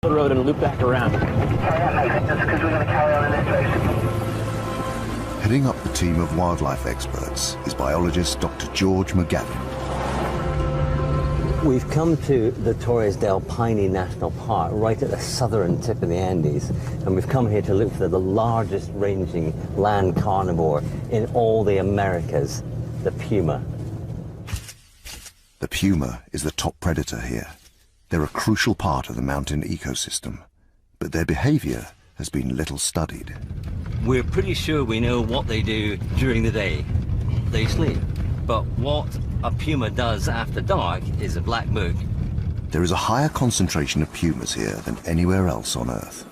the road and loop back around. Heading up the team of wildlife experts is biologist Dr. George McGavin. We've come to the Torres del Paine National Park, right at the southern tip of the Andes, and we've come here to look for the largest ranging land carnivore in all the Americas, the puma. The puma is the top predator here. They're a crucial part of the mountain ecosystem, but their behavior has been little studied. We're pretty sure we know what they do during the day. They sleep. But what a puma does after dark is a black book. There is a higher concentration of pumas here than anywhere else on Earth.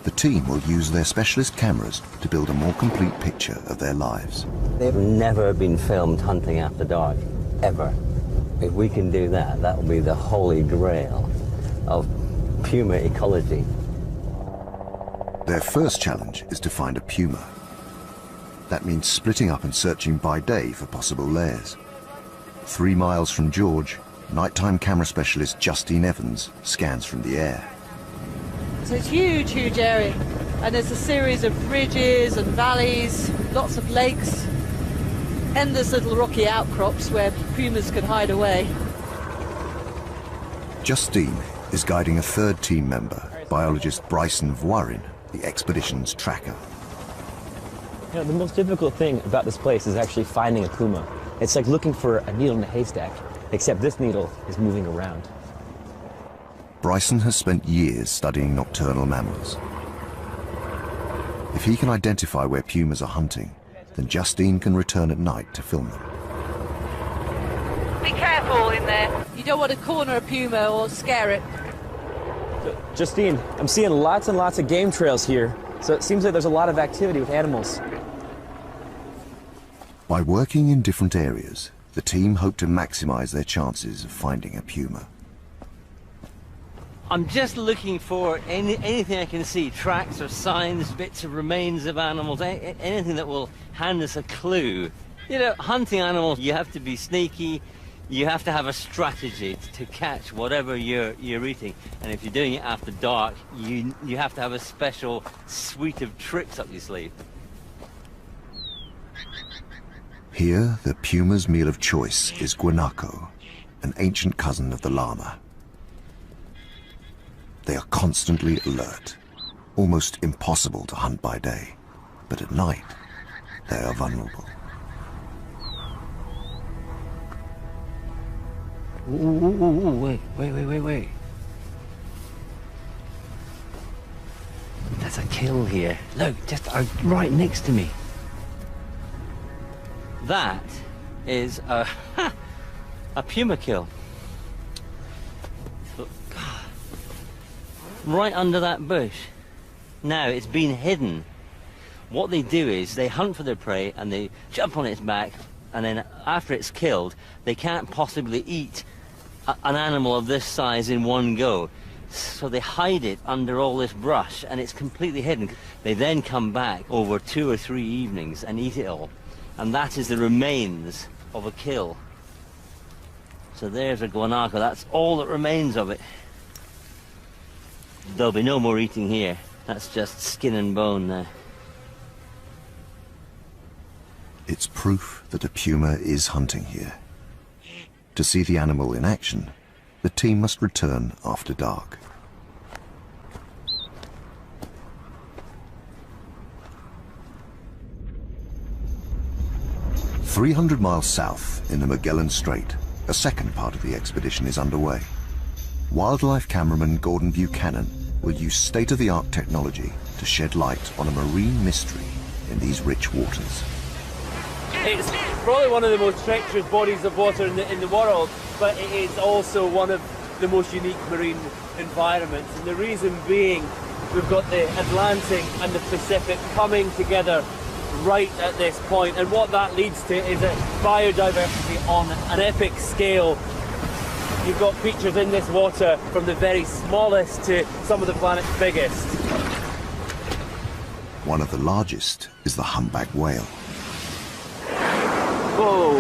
The team will use their specialist cameras to build a more complete picture of their lives. They've never been filmed hunting after dark, ever. If we can do that, that will be the holy grail of puma ecology. Their first challenge is to find a puma. That means splitting up and searching by day for possible lairs. 3 miles from George, nighttime camera specialist Justine Evans scans from the air. So it's huge, huge area, and there's a series of ridges and valleys, lots of lakes, endless little rocky outcrops where pumas can hide away. Justine is guiding a third team member, biologist Bryson Voirin, the expedition's tracker. You know, the most difficult thing about this place is actually finding a puma. It's like looking for a needle in a haystack, except this needle is moving around. Bryson has spent years studying nocturnal mammals. If he can identify where pumas are hunting, then Justine can return at night to film them. Be careful in there. You don't want to corner a puma or scare it. Justine, I'm seeing lots and lots of game trails here, so it seems like there's a lot of activity with animals. By working in different areas, the team hope to maximize their chances of finding a puma. I'm just looking for anything I can see, tracks or signs, bits of remains of animals, anything that will hand us a clue. You know, hunting animals, you have to be sneaky, you have to have a strategy to catch whatever you're eating. And if you're doing it after dark, you have to have a special suite of tricks up your sleeve. Here, the puma's meal of choice is guanaco, an ancient cousin of the llama. They are constantly alert, almost impossible to hunt by day, but at night, they are vulnerable. Ooh, wait. That's a kill here. Look, just right next to me. That is a puma kill. Look, right under that bush. Now it's been hidden. What they do is they hunt for their prey and they jump on its back, and then after it's killed, they can't possibly eat an animal of this size in one go. So they hide it under all this brush and it's completely hidden. They then come back over 2 or 3 evenings and eat it all. And that is the remains of a kill. So there's a guanaco, that's all that remains of it. There'll be no more eating here. That's just skin and bone now. It's proof that a puma is hunting here. To see the animal in action, the team must return after dark. "300 miles south in the Magellan Strait, a second part of the expedition is underway. Wildlife cameraman Gordon Buchanan will use state-of-the-art technology to shed light on a marine mystery in these rich waters. It's probably one of the most treacherous bodies of water in the world, but it is also one of the most unique marine environments. And the reason being, we've got the Atlantic and the Pacific coming together right at this point. And what that leads to is a biodiversity on an epic scale. You've got creatures in this water from the very smallest to some of the planet's biggest. One of the largest is the humpback whale. Whoa,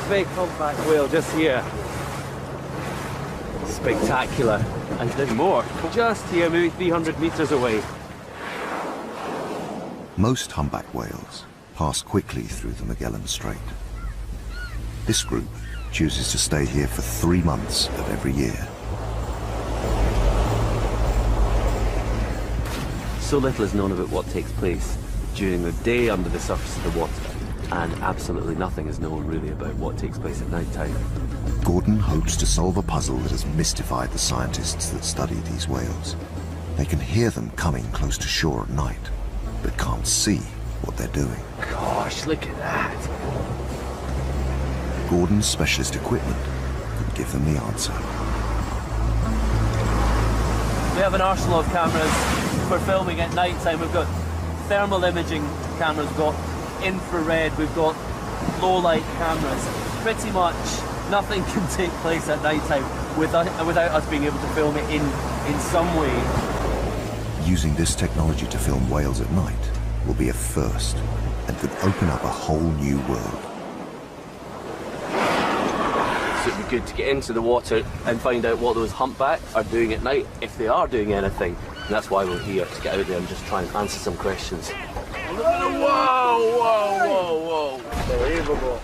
big humpback whale just here. spectacular. And there's more, just here, maybe 300 meters away. Most humpback whales pass quickly through the Magellan Strait. This group chooses to stay here for 3 months of every year. So little is known about what takes place during the day under the surface of the water, and absolutely nothing is known really about what takes place at night time. Gordon hopes to solve a puzzle that has mystified the scientists that study these whales. They can hear them coming close to shore at night, but can't see what they're doing. Gosh, look at that. Gordon's specialist equipment could give them the answer. We have an arsenal of cameras for filming at night time. We've got thermal imaging cameras, we've got infrared, we've got low light cameras. Pretty much nothing can take place at night time without us being able to film it in some way. Using this technology to film whales at night will be a first and could open up a whole new world. So it'd be good to get into the water and find out what those humpbacks are doing at night, if they are doing anything. And that's why we're here, to get out there and just try and answer some questions. Look at the, whoa, whoa, whoa, whoa. Unbelievable.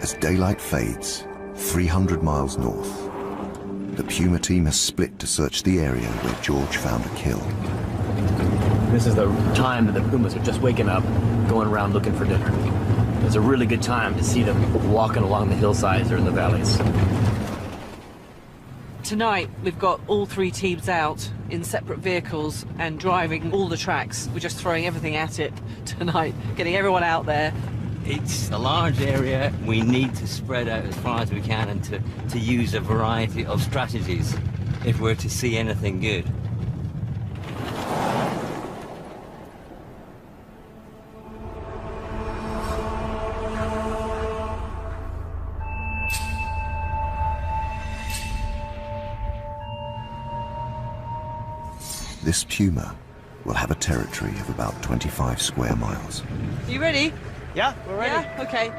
As daylight fades, 300 miles north, the Puma team has split to search the area where George found a kill. This is the time that the pumas are just waking up, going around looking for dinner. It's a really good time to see them walking along the hillsides or in the valleys. Tonight, we've got all 3 teams out in separate vehicles and driving all the tracks. We're just throwing everything at it tonight, getting everyone out there. It's a large area. We need to spread out as far as we can and to use a variety of strategies if we're to see anything good. This Puma will have a territory of about 25 square miles. Are you ready? Yeah, we're ready. Yeah, okay.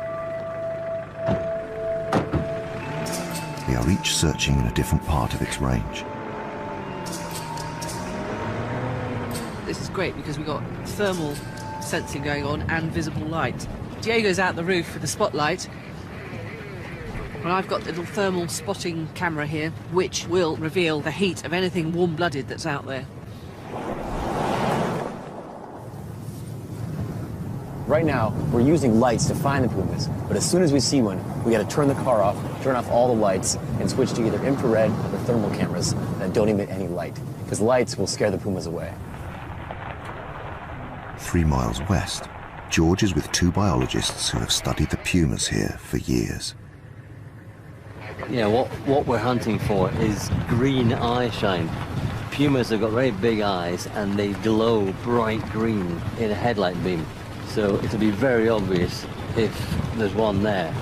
They are each searching in a different part of its range. This is great because we've got thermal sensing going on and visible light. Diego's out the roof with the spotlight. And I've got a little thermal spotting camera here, which will reveal the heat of anything warm-blooded that's out there. Right now, we're using lights to find the pumas, but as soon as we see one, we gotta turn the car off, turn off all the lights, and switch to either infrared or thermal cameras that don't emit any light, because lights will scare the pumas away. 3 miles west, George is with 2 biologists who have studied the pumas here for years. Yeah, what we're hunting for is green eye shine. Pumas have got very big eyes and they glow bright green in a headlight beam. So it'll be very obvious if there's one there.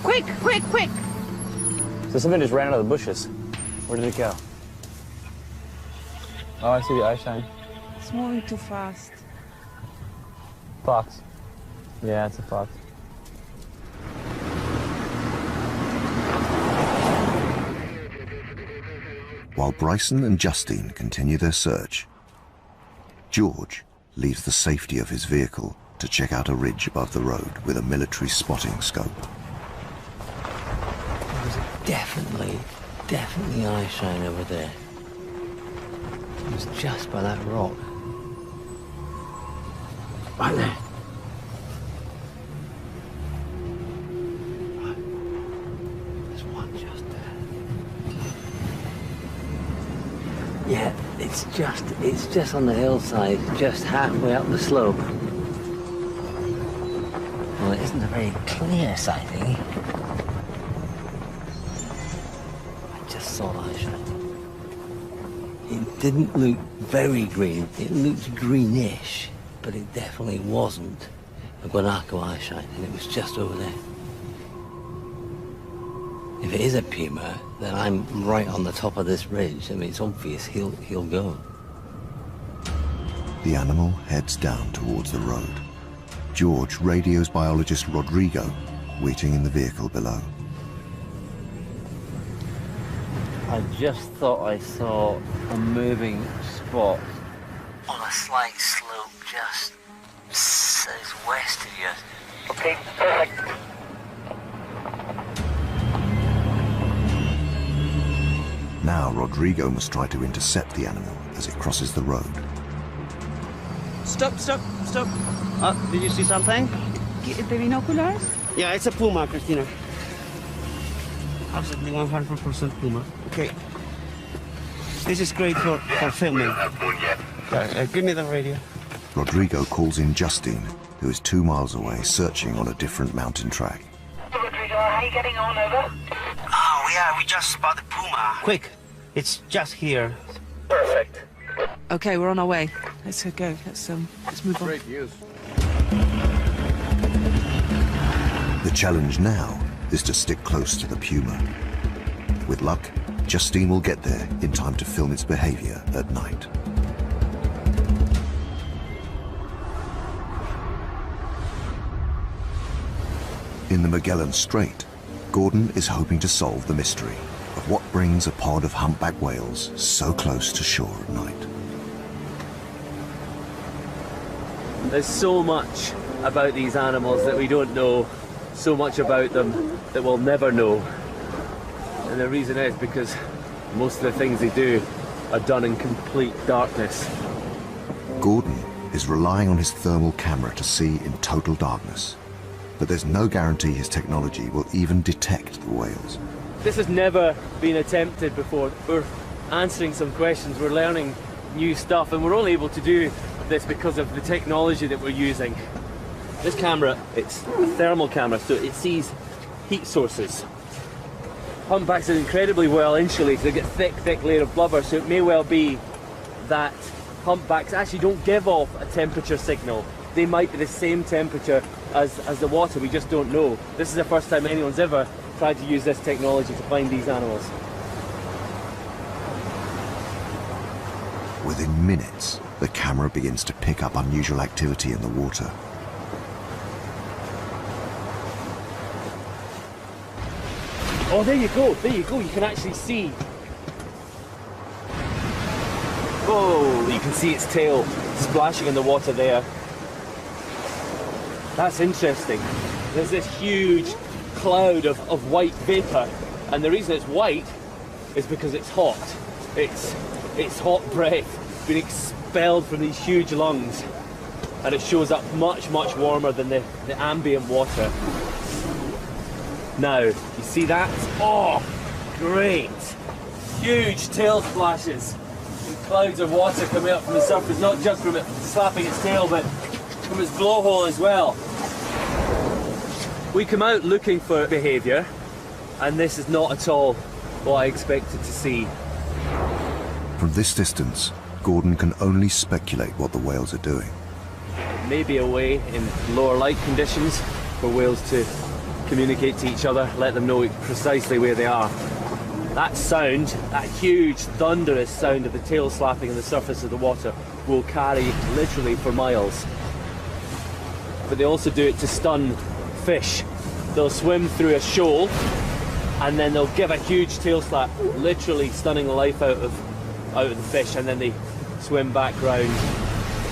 Quick, quick, quick! So something just ran out of the bushes. Where did it go? Oh, I see the eye shine. It's moving too fast. Fox. Yeah, it's a fox. While Bryson and Justine continue their search, George leaves the safety of his vehicle to check out a ridge above the road with a military spotting scope. There's definitely eye shine over there. It was just by that rock. Right there. Right. There's one just there. Yeah, it's just on the hillside, just halfway up the slope. Well, it isn't a very clear sighting. I just saw eye shine. It didn't look very green. It looked greenish, but it definitely wasn't a guanaco eye shine, and it was just over there. If it is a puma, then I'm right on the top of this ridge. I mean, it's obvious he'll go. The animal heads down towards the road. George radios biologist Rodrigo, waiting in the vehicle below. I just thought I saw a moving spot on a slight slope just southwest of you. Okay, perfect. Now Rodrigo must try to intercept the animal as it crosses the road. Stop. Did you see something? The binoculars? Yeah, it's a puma, Christina. Absolutely 100% puma. Okay. This is great for filming. Give me the radio. Rodrigo calls in Justine, who is 2 miles away searching on a different mountain track. Rodrigo, how are you getting on, over? Oh, yeah, we just spotted puma. Quick, it's just here. Perfect. Okay, we're on our way. Let's go. Let's move on. Great views. The challenge now is to stick close to the puma. With luck, Justine will get there in time to film its behavior at night. In the Magellan Strait, Gordon is hoping to solve the mystery of what brings a pod of humpback whales so close to shore at night. There's so much about these animals that we don't know, so much about them that we'll never know. And the reason is because most of the things they do are done in complete darkness. Gordon is relying on his thermal camera to see in total darkness, but there's no guarantee his technology will even detect the whales. This has never been attempted before. We're answering some questions, we're learning new stuff, and we're only able to do this because of the technology that we're using. This camera, it's a thermal camera, so it sees heat sources. Humpbacks are incredibly well insulated. They get thick layer of blubber, so it may well be that humpbacks actually don't give off a temperature signal. They might be the same temperature as the water, we just don't know. This is the first time anyone's ever tried to use this technology to find these animals. Within minutes, the camera begins to pick up unusual activity in the water. Oh, there you go, you can actually see. Oh, you can see its tail splashing in the water there. That's interesting. There's this huge cloud of white vapor, and the reason it's white is because it's hot. It's hot breath being expelled from these huge lungs, and it shows up much warmer than the ambient water. Now, you see that? Oh, great! Huge tail splashes and clouds of water coming up from the surface, not just from it slapping its tail, but from its blowhole as well. We come out looking for behaviour, and this is not at all what I expected to see. From this distance, Gordon can only speculate what the whales are doing. Maybe a way in lower light conditions for whales to communicate to each other, let them know precisely where they are. That sound, that huge thunderous sound of the tail slapping on the surface of the water will carry literally for miles. But they also do it to stun fish. They'll swim through a shoal and then they'll give a huge tail slap, literally stunning the life out of the fish, and then they swim back round,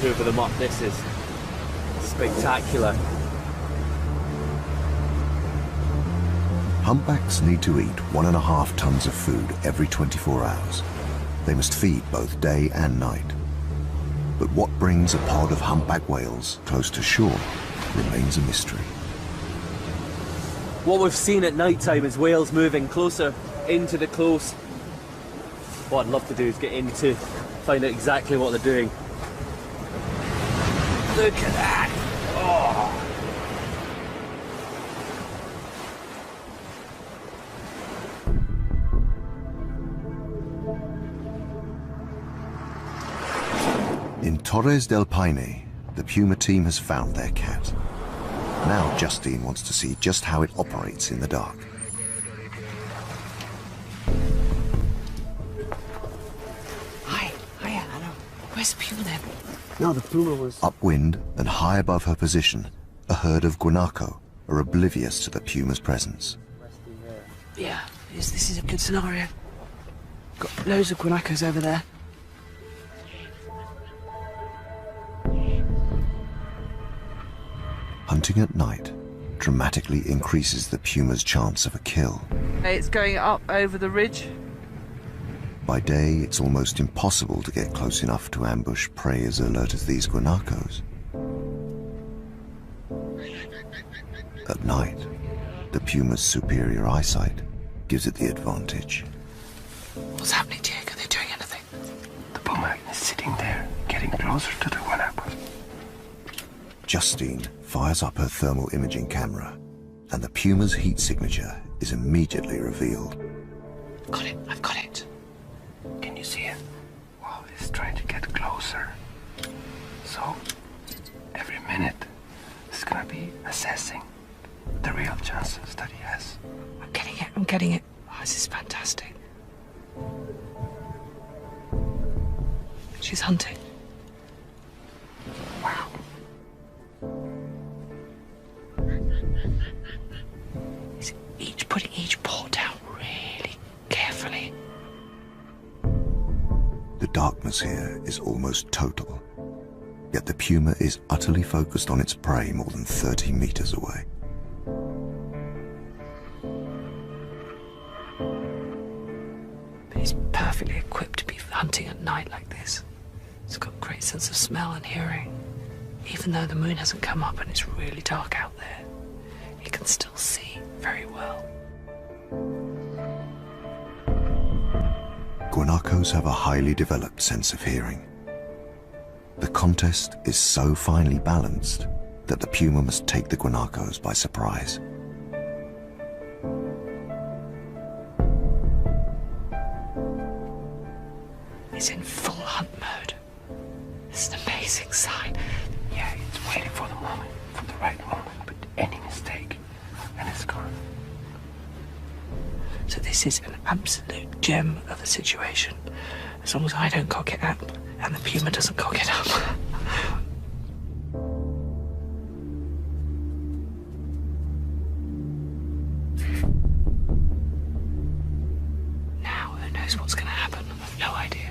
hoover them up. This is spectacular. Humpbacks need to eat 1.5 tons of food every 24 hours. They must feed both day and night. But what brings a pod of humpback whales close to shore remains a mystery. What we've seen at night time is whales moving closer into the close. What I'd love to do is get in to find out exactly what they're doing. Look at that! Oh. In Torres del Paine, the Puma team has found their cat. Now Justine wants to see just how it operates in the dark. Where's the puma then? No, the puma was... Upwind and high above her position, a herd of guanaco are oblivious to the puma's presence. Yeah, this is a good scenario. Got loads of guanacos over there. Hunting at night dramatically increases the puma's chance of a kill. It's going up over the ridge. By day, it's almost impossible to get close enough to ambush prey as alert as these guanacos. At night, the puma's superior eyesight gives it the advantage. What's happening, Diego? Are they doing anything? The puma is sitting there, getting closer to the guanacos. Justine fires up her thermal imaging camera, and the puma's heat signature is immediately revealed. Got it, I've got it. Can you see it? Wow, it's trying to get closer. So, every minute, it's gonna be assessing the real chances that he has. I'm getting it. Oh, this is fantastic. She's hunting. Wow. He's putting each paw down really carefully. The darkness here is almost total, yet the puma is utterly focused on its prey more than 30 meters away. But he's perfectly equipped to be hunting at night like this. He's got a great sense of smell and hearing. Even though the moon hasn't come up and it's really dark out there, he can still see very well. Guanacos have a highly developed sense of hearing. The contest is so finely balanced that the puma must take the guanacos by surprise. He's in full hunt mode. It's an amazing sign. Yeah, it's waiting for the moment, for the right moment, but any mistake, and it's gone. So this is an absolute gem of a situation. As long as I don't cock it up and the puma doesn't cock it up. Now, who knows what's going to happen? I've no idea.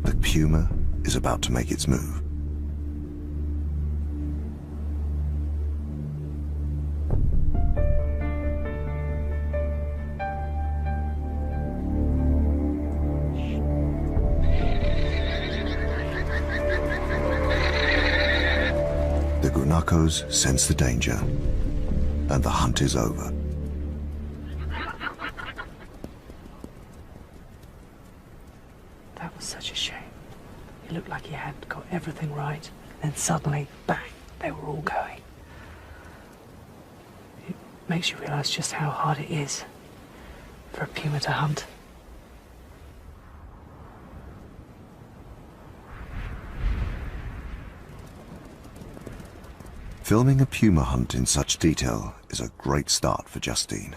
The puma is about to make its move. The guanacos sense the danger, and the hunt is over. That was such a shame. It looked like he had got everything right, and suddenly, bang, they were all going. It makes you realise just how hard it is for a puma to hunt. Filming a puma hunt in such detail is a great start for Justine.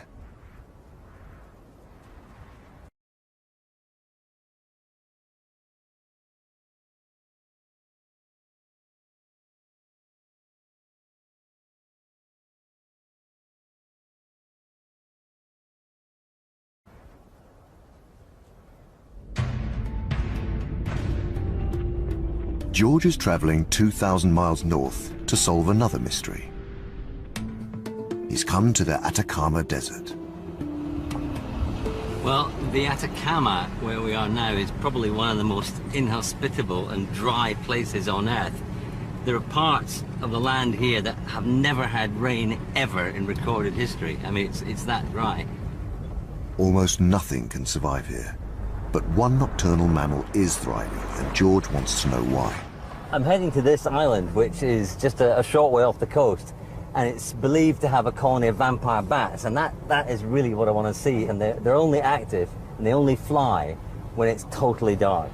George is traveling 2,000 miles north to solve another mystery. He's come to the Atacama Desert. Well, the Atacama, where we are now, is probably one of the most inhospitable and dry places on Earth. There are parts of the land here that have never had rain ever in recorded history. I mean, it's that dry. Almost nothing can survive here, but one nocturnal mammal is thriving, and George wants to know why. I'm heading to this island, which is just a short way off the coast. and it's believed to have a colony of vampire bats, and that is really what I want to see. And they're only active and they only fly when it's totally dark.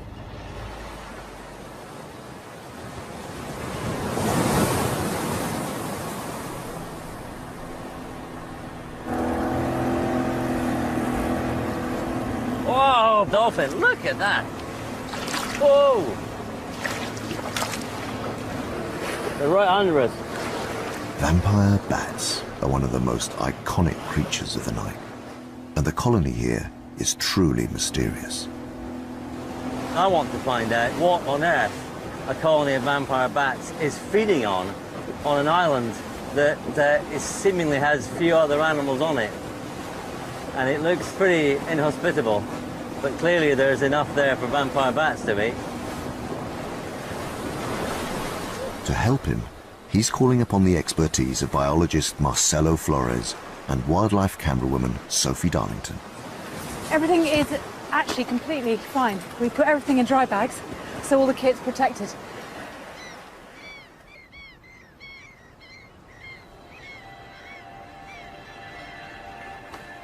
Whoa, dolphin, look at that. Whoa. They're right under us. Vampire bats are one of the most iconic creatures of the night, and the colony here is truly mysterious. I want to find out what on earth a colony of vampire bats is feeding on an island that seemingly has few other animals on it. And it looks pretty inhospitable, but clearly there's enough there for vampire bats to eat. To help him, he's calling upon the expertise of biologist Marcelo Flores and wildlife camerawoman Sophie Darlington. Everything is actually completely fine. We put everything in dry bags, so all the kit's protected.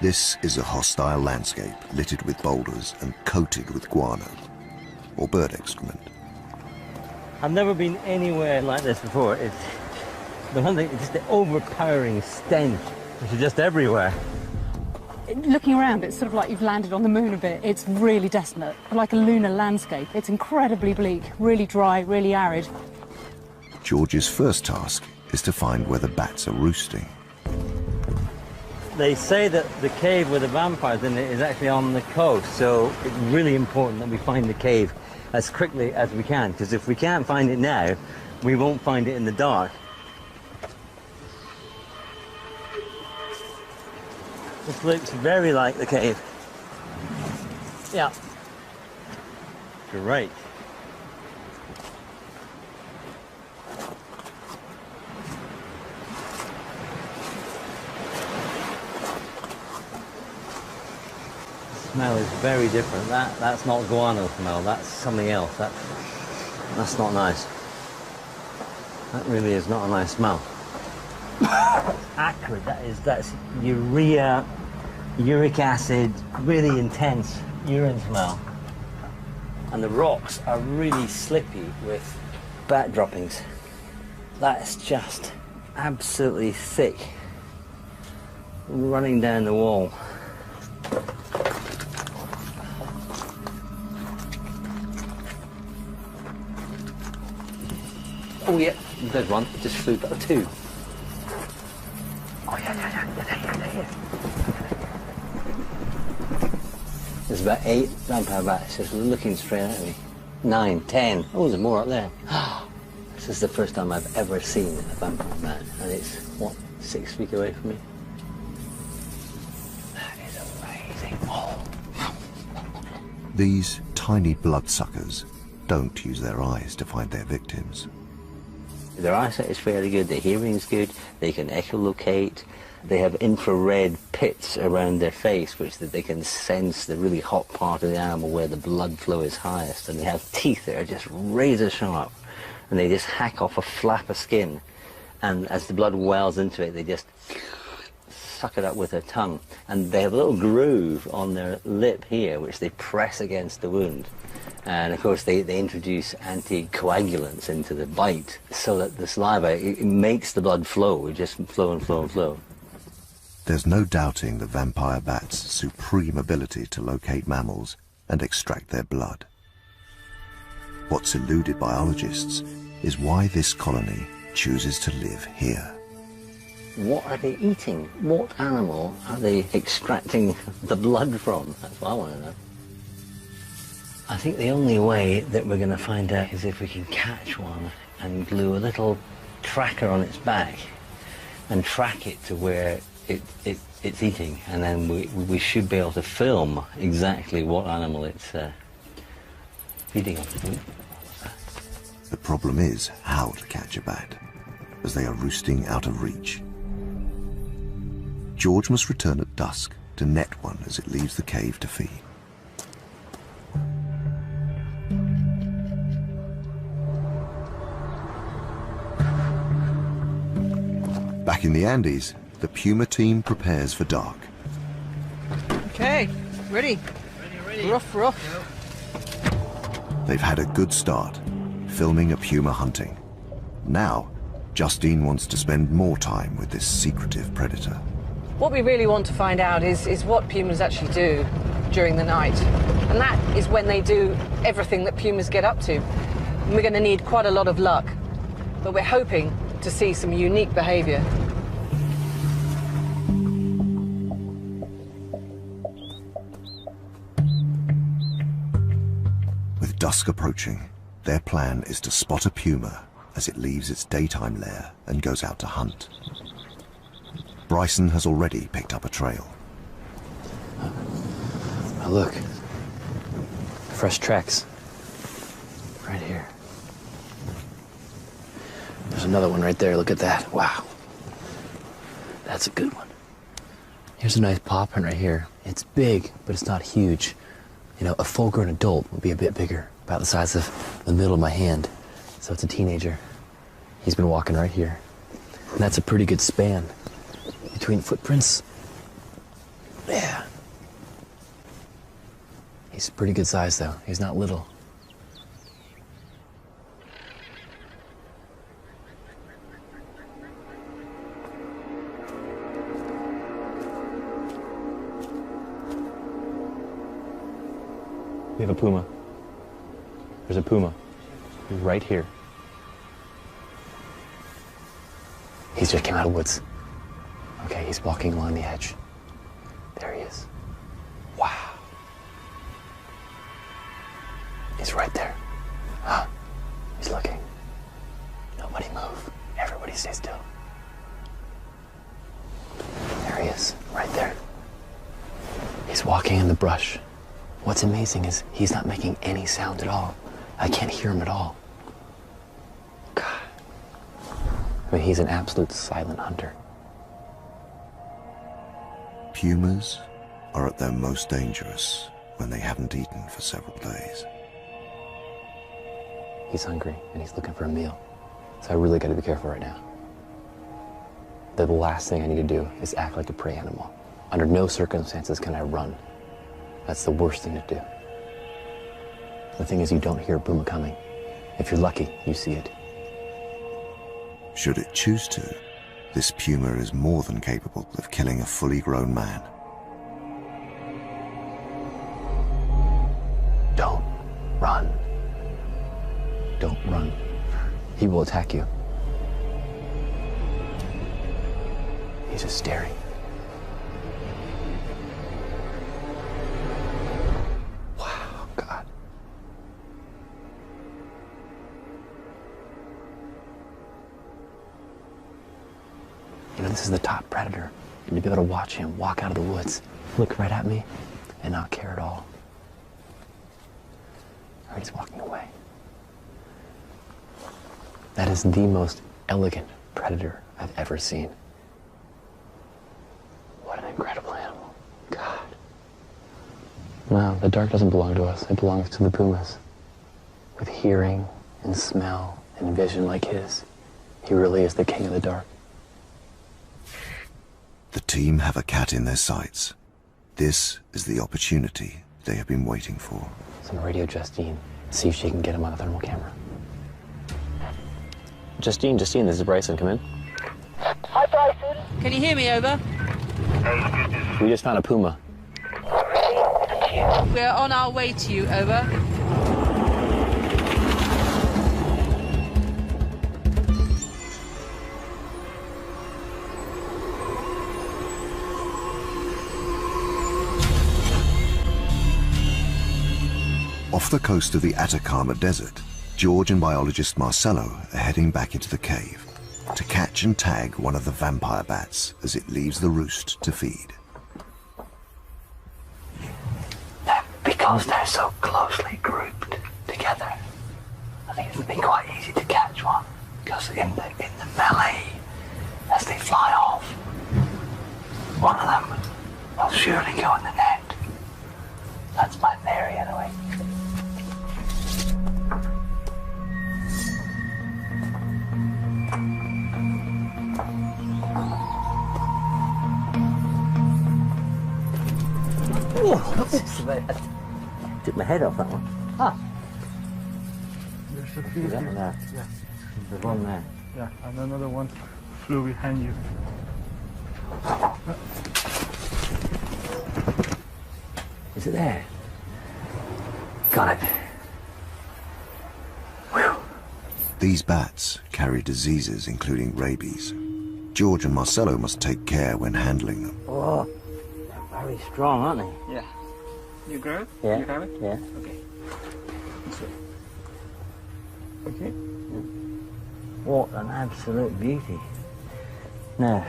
This is a hostile landscape littered with boulders and coated with guano, or bird excrement. I've never been anywhere like this before. It's just the overpowering stench, which is just everywhere. Looking around, it's sort of like you've landed on the moon a bit. It's really desolate, like a lunar landscape. It's incredibly bleak, really dry, really arid. George's first task is to find where the bats are roosting. They say that the cave with the vampires in it is actually on the coast, so it's really important that we find the cave as quickly as we can, because if we can't find it now, we won't find it in the dark. This looks very like the cave. Yeah. Great. Smell is very different. That's not guano smell. That's something else. That's not nice. That really is not a nice smell. Acrid. That's urea, uric acid, really intense urine smell. And the rocks are really slippy with bat droppings. That's just absolutely thick, running down the wall. Oh yeah, there's one. It just flew back. Two. Oh yeah. There's about 8 vampire bats just looking straight at me. 9, 10. Oh, there's more up there. This is the first time I've ever seen a vampire bat, and it's, what, 6 feet away from me? That is amazing. Oh. These tiny bloodsuckers don't use their eyes to find their victims. Their eyesight is fairly good, their hearing's good, they can echolocate, they have infrared pits around their face which that they can sense the really hot part of the animal where the blood flow is highest, and they have teeth that are just razor sharp, and they just hack off a flap of skin, and as the blood wells into it they just suck it up with their tongue, and they have a little groove on their lip here which they press against the wound. And of course they introduce anticoagulants into the bite so that the saliva, it makes the blood flow, it just flow and flow and flow. There's no doubting the vampire bat's supreme ability to locate mammals and extract their blood. What's eluded biologists is why this colony chooses to live here. What are they eating? What animal are they extracting the blood from? That's what I want to know. I think the only way that we're going to find out is if we can catch one and glue a little tracker on its back and track it to where it's eating, and then we should be able to film exactly what animal it's feeding on. The problem is how to catch a bat, as they are roosting out of reach. George must return at dusk to net one as it leaves the cave to feed. Back in the Andes, the puma team prepares for dark. Okay, ready. Rough. They've had a good start, filming a puma hunting. Now, Justine wants to spend more time with this secretive predator. What we really want to find out is what pumas actually do during the night. And that is when they do everything that pumas get up to. And we're going to need quite a lot of luck. But we're hoping to see some unique behavior. With dusk approaching, their plan is to spot a puma as it leaves its daytime lair and goes out to hunt. Bryson has already picked up a trail. Oh, look. Fresh tracks. Right here. There's another one right there. Look at that. Wow. That's a good one. Here's a nice paw print right here. It's big, but it's not huge. You know, a full-grown adult would be a bit bigger, about the size of the middle of my hand. So it's a teenager. He's been walking right here. And that's a pretty good span between footprints. Yeah. He's a pretty good size, though. He's not little. We have a puma. There's a puma right here. He's just came out of the woods. Okay, he's walking along the edge. There he is. Wow. He's right there. Huh? He's looking. Nobody move. Everybody stay still. There he is, right there. He's walking in the brush. What's amazing is he's not making any sound at all. I can't hear him at all. God. I mean, he's an absolute silent hunter. Pumas are at their most dangerous when they haven't eaten for several days. He's hungry and he's looking for a meal. So I really got to be careful right now. The last thing I need to do is act like a prey animal. Under no circumstances can I run. That's the worst thing to do. The thing is, you don't hear a puma coming. If you're lucky, you see it. Should it choose to, this puma is more than capable of killing a fully grown man. Don't run. Don't run. He will attack you. He's just staring. Wow, God. You know, this is the top predator. And to be able to watch him walk out of the woods, look right at me, and not care at all. All right, he's walking away. That is the most elegant predator I've ever seen. What an incredible animal. God. No, the dark doesn't belong to us. It belongs to the pumas. With hearing and smell and vision like his, he really is the king of the dark. The team have a cat in their sights. This is the opportunity they have been waiting for. So I'm gonna radio Justine, see if she can get him on a thermal camera. Justine, this is Bryson. Come in. Hi, Bryson. Can you hear me, over? We just found a puma. We're on our way to you, over. Off the coast of the Atacama Desert, George and biologist Marcelo are heading back into the cave to catch and tag one of the vampire bats as it leaves the roost to feed. Because they're so closely grouped together, I think it would be quite easy to catch one. Because in the melee, as they fly off, one of them will surely go in the net. That's my theory, anyway. I took my head off that one. Ah. There's a few That here. one there. Yeah. There's one there. Yeah, and another one flew behind you. Is it there? Got it. Whew. These bats carry diseases including rabies. George and Marcelo must take care when handling them. Oh, they're very strong, aren't they? Yeah. You grab it? Yeah. You have it? Yeah. Okay. Okay. What an absolute beauty. Now,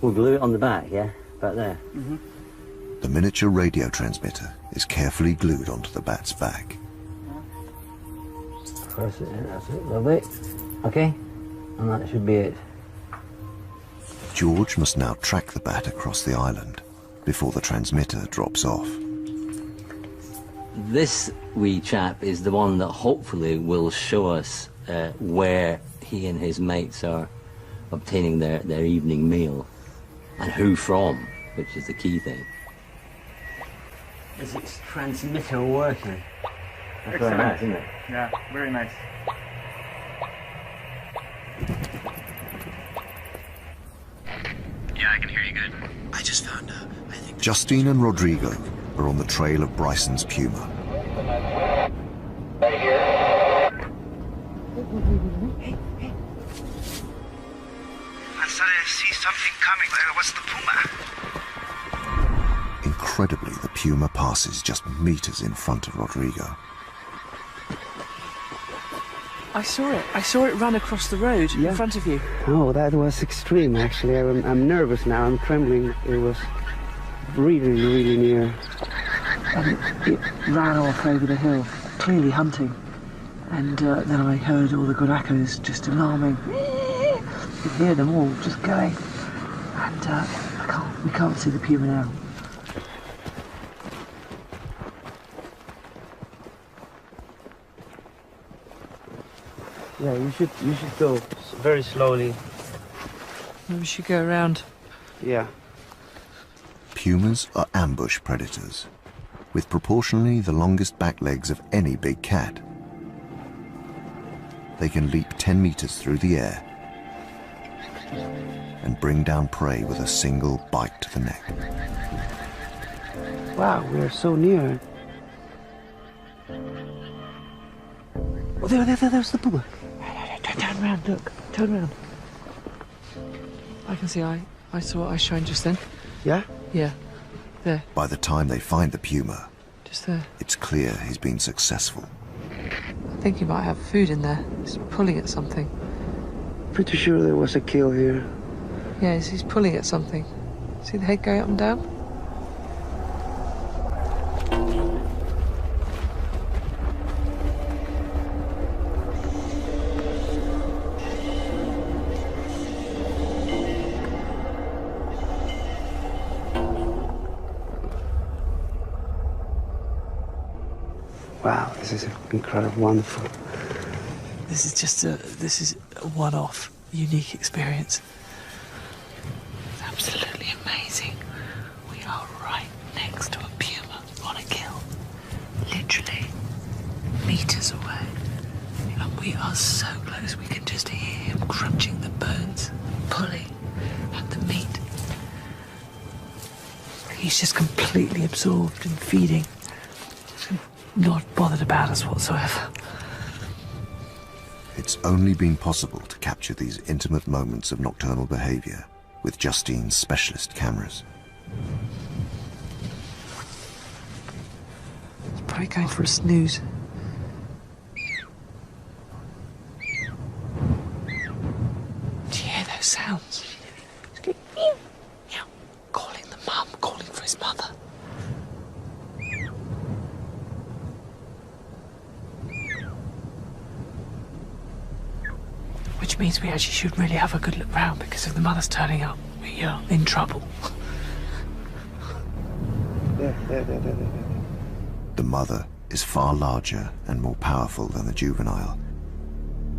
we'll glue it on the back, yeah? Back there. Mm-hmm. The miniature radio transmitter is carefully glued onto the bat's back. Press it in, that's it, lovely. Okay, and that should be it. George must now track the bat across the island before the transmitter drops off. This wee chap is the one that hopefully will show us where he and his mates are obtaining their evening meal and who from, which is the key thing. Is its transmitter working? That's Excellent. very nice, isn't it? Yeah, very nice. Yeah, I can hear you good. I just found, I think... Justine and Rodrigo are on the trail of Bryson's puma. Right here. I started to see something coming. What's the puma? Incredibly, the puma passes just meters in front of Rodrigo. I saw it. I saw it run across the road in front of you. Oh, that was extreme, actually. I'm nervous now. I'm trembling. It was really, really near. And it ran off over the hill, clearly hunting. And then I heard all the guaracos just alarming. You could hear them all just going. And we can't see the puma now. Yeah, you should go very slowly. Maybe we should go around. Yeah. Pumas are ambush predators, with proportionally the longest back legs of any big cat. They can leap 10 meters through the air and bring down prey with a single bite to the neck. Wow, we're so near. Oh, there's the puma. Turn around, look. Turn around. I can see I saw I shine just then. Yeah? Yeah. There. By the time they find the puma, Just there. it's clear he's been successful. I think he might have food in there. He's pulling at something. Pretty sure there was a kill here. Yeah, he's pulling at something. See the head going up and down? Wow, this is incredible, wonderful. This is a one-off, unique experience. It's absolutely amazing. We are right next to a puma on a kill, literally meters away, and we are so close we can just hear him crunching the bones, pulling at the meat. He's just completely absorbed in feeding, not bothered about us whatsoever. It's only been possible to capture these intimate moments of nocturnal behavior with Justine's specialist cameras. He's probably going for a snooze. Do you hear those sounds? He's going, meow, meow, calling the mum, calling for his mother. Which means we actually should really have a good look round, because if the mother's turning up, we are in trouble. There. The mother is far larger and more powerful than the juvenile.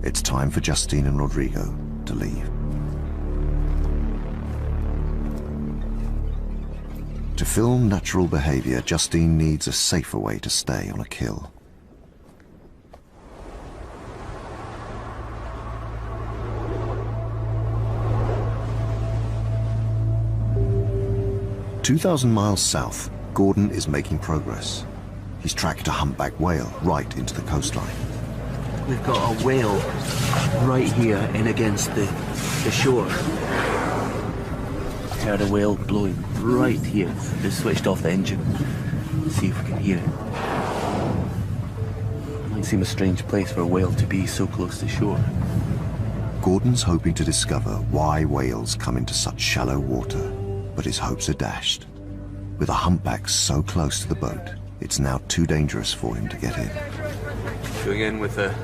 It's time for Justine and Rodrigo to leave. To film natural behavior, Justine needs a safer way to stay on a kill. "2,000 miles south, Gordon is making progress. He's tracked a humpback whale right into the coastline. We've got a whale right here in against the shore. I heard a whale blowing right here. Just switched off the engine. See if we can hear it. It might seem a strange place for a whale to be so close to shore. Gordon's hoping to discover why whales come into such shallow water, but his hopes are dashed. With a humpback so close to the boat, it's now too dangerous for him to get in. Going in with a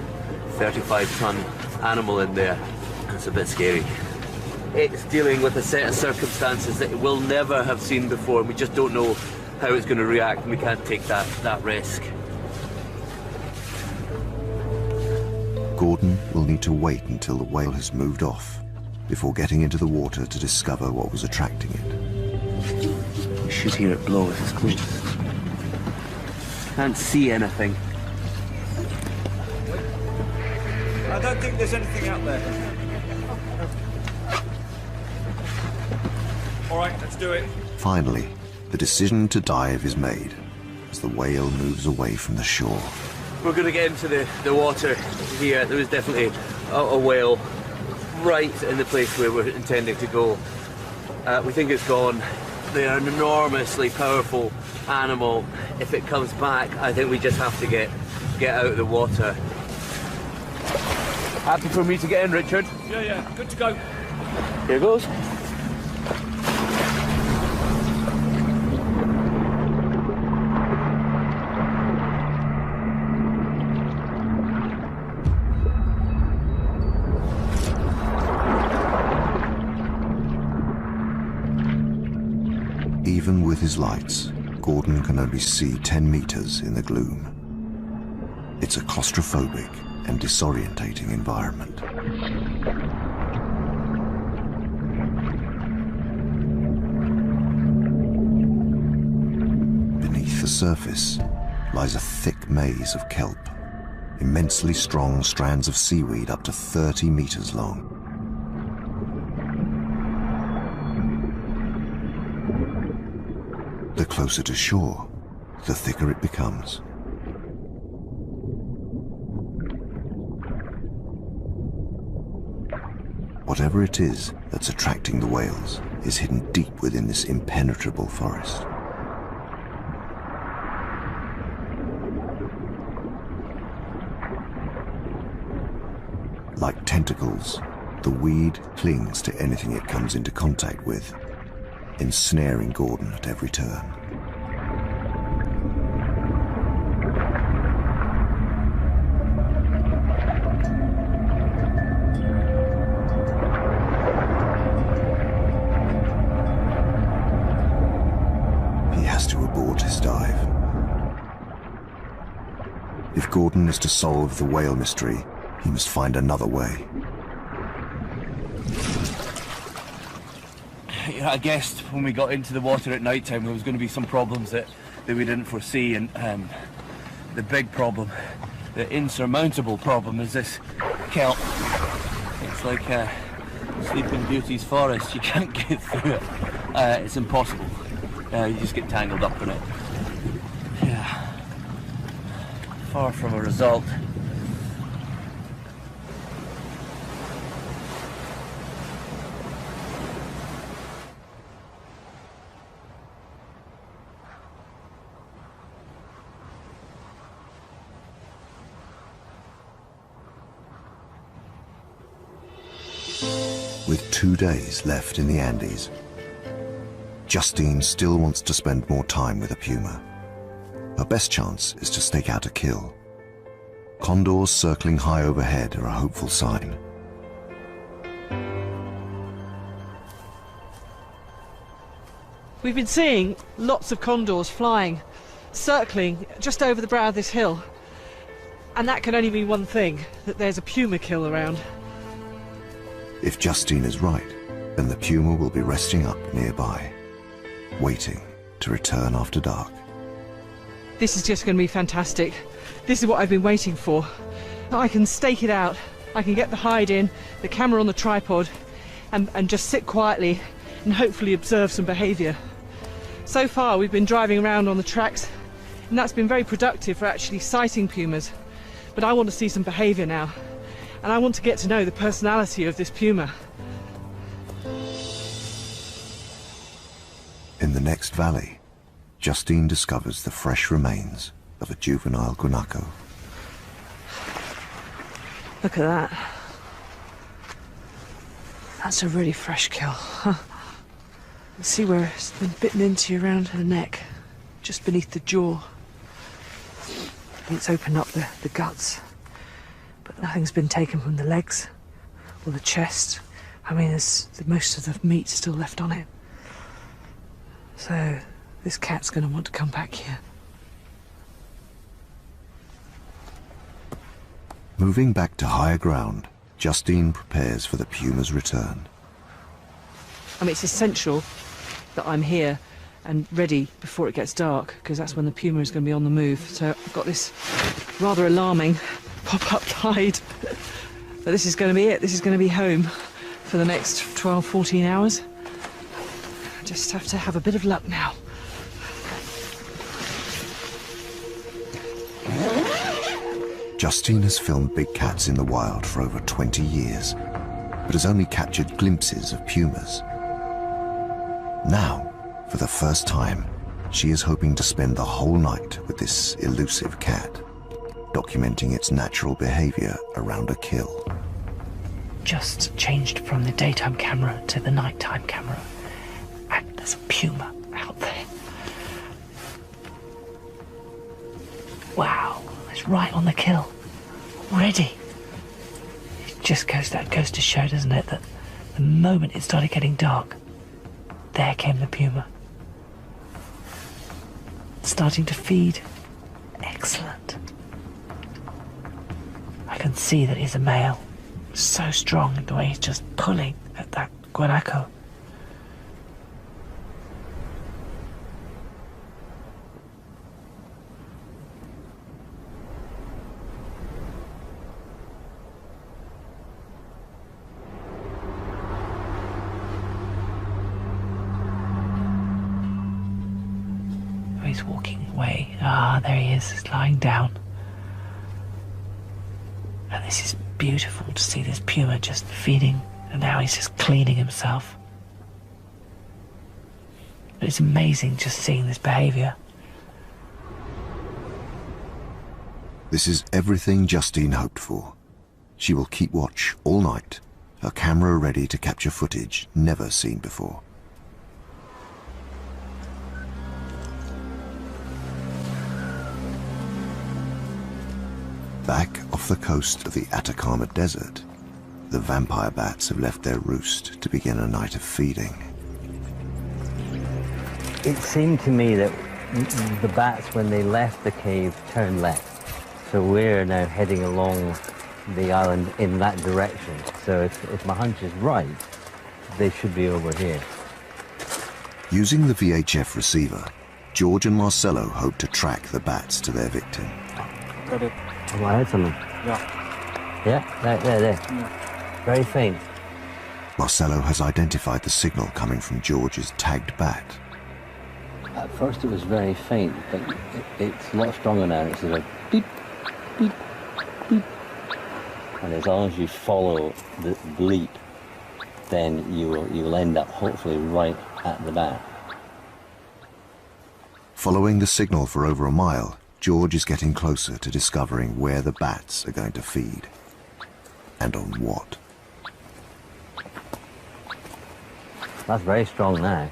35-ton animal in there, it's a bit scary. It's dealing with a set of circumstances that it will never have seen before, and we just don't know how it's going to react, and we can't take that risk. Gordon will need to wait until the whale has moved off before getting into the water to discover what was attracting it. We should hear it blow as it's close. Can't see anything. I don't think there's anything out there. All right, let's do it. Finally, the decision to dive is made as the whale moves away from the shore. We're going to get into the water here. There was definitely a whale right in the place where we're intending to go. We think it's gone. They are an enormously powerful animal. If it comes back, I think we just have to get out of the water. Happy for me to get in, Richard? Yeah, good to go. Here goes. Even with his lights, Gordon can only see 10 meters in the gloom. It's a claustrophobic and disorientating environment. Beneath the surface lies a thick maze of kelp, immensely strong strands of seaweed up to 30 meters long. The closer to shore, the thicker it becomes. Whatever it is that's attracting the whales is hidden deep within this impenetrable forest. Like tentacles, the weed clings to anything it comes into contact with, ensnaring Gordon at every turn. He has to abort his dive. If Gordon is to solve the whale mystery, he must find another way. I guessed when we got into the water at night time there was going to be some problems that we didn't foresee, and the big problem, the insurmountable problem, is this kelp. It's like Sleeping Beauty's forest. You can't get through it. It's impossible. You just get tangled up in it. Yeah. Far from a result. With 2 days left in the Andes, Justine still wants to spend more time with a puma. Her best chance is to stake out a kill. Condors circling high overhead are a hopeful sign. We've been seeing lots of condors flying, circling just over the brow of this hill. And that can only mean one thing, that there's a puma kill around. If Justine is right, then the puma will be resting up nearby, waiting to return after dark. This is just going to be fantastic. This is what I've been waiting for. I can stake it out. I can get the hide in, the camera on the tripod, and just sit quietly and hopefully observe some behaviour. So far we've been driving around on the tracks, and that's been very productive for actually sighting pumas. But I want to see some behaviour now, and I want to get to know the personality of this puma. In the next valley, Justine discovers the fresh remains of a juvenile guanaco. Look at that. That's a really fresh kill. Huh? See where it's been bitten into you around the neck, just beneath the jaw. It's opened up the guts, but nothing's been taken from the legs or the chest. I mean, there's most of the meat still left on it. So this cat's going to want to come back here. Moving back to higher ground, Justine prepares for the puma's return. I mean, it's essential that I'm here and ready before it gets dark, because that's when the puma is going to be on the move. So I've got this rather alarming pop-up hide. But this is going to be it. This is going to be home for the next 12, 14 hours. I just have to have a bit of luck now. Justine has filmed big cats in the wild for over 20 years, but has only captured glimpses of pumas. Now, for the first time, she is hoping to spend the whole night with this elusive cat, documenting its natural behavior around a kill. Just changed from the daytime camera to the nighttime camera, and there's a puma out there. Wow, it's right on the kill already. It just goes to show, doesn't it, that the moment it started getting dark, there came the puma. Starting to feed. Excellent. I can see that he's a male. So strong in the way he's just pulling at that guanaco. He's walking away. Ah, there he is. He's lying down. And this is beautiful to see this puma just feeding, and now he's just cleaning himself. It's amazing just seeing this behavior. This is everything Justine hoped for. She will keep watch all night, her camera ready to capture footage never seen before. Back off the coast of the Atacama Desert, the vampire bats have left their roost to begin a night of feeding. It seemed to me that the bats, when they left the cave, turned left. So we're now heading along the island in that direction. So if my hunch is right, they should be over here. Using the VHF receiver, George and Marcelo hope to track the bats to their victim. Got it. Oh, I heard something. Yeah. Yeah? There. Yeah. Very faint. Marcelo has identified the signal coming from George's tagged bat. At first it was very faint, but it's a lot stronger now. It's like beep, beep, beep. And as long as you follow the bleep, then you'll end up hopefully right at the bat. Following the signal for over a mile, George is getting closer to discovering where the bats are going to feed. And on what. That's very strong now.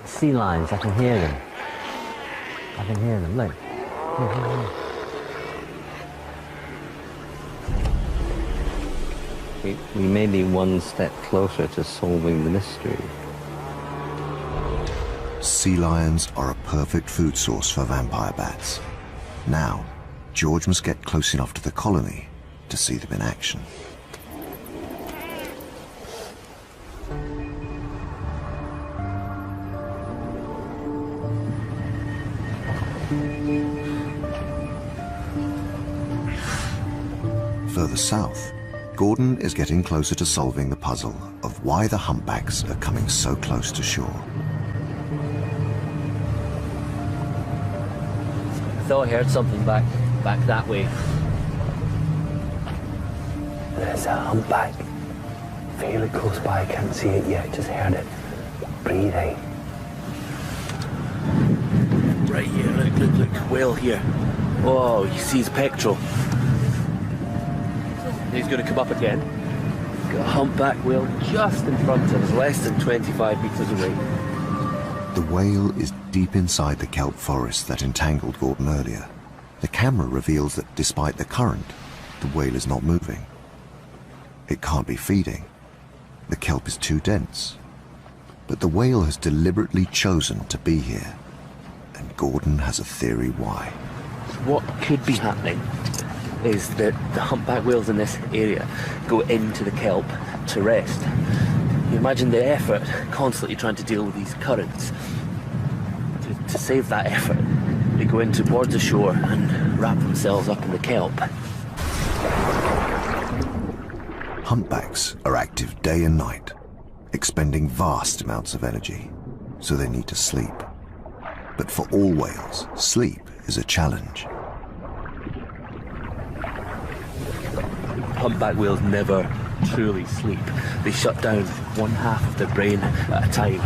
Sea lions, I can hear them. I can hear them, look. We may be one step closer to solving the mystery. Sea lions are a perfect food source for vampire bats. Now, George must get close enough to the colony to see them in action. further south, Gordon is getting closer to solving the puzzle of why the humpbacks are coming so close to shore. I thought I heard something back that way. There's a humpback. Fairly close by, I can't see it yet, just heard it breathing. Right here, look, whale here. Oh, you see his pectoral. He's going to come up again. Got a humpback whale just in front of us, less than 25 metres away. The whale is deep inside the kelp forest that entangled Gordon earlier. The camera reveals that despite the current, the whale is not moving. It can't be feeding. The kelp is too dense. But the whale has deliberately chosen to be here, and Gordon has a theory why. What could be happening is that the humpback whales in this area go into the kelp to rest. You imagine the effort constantly trying to deal with these currents. To save that effort, they go in towards the shore and wrap themselves up in the kelp. Humpbacks are active day and night, expending vast amounts of energy, so they need to sleep. But for all whales, sleep is a challenge. Humpback whales never truly sleep. They shut down one half of their brain at a time.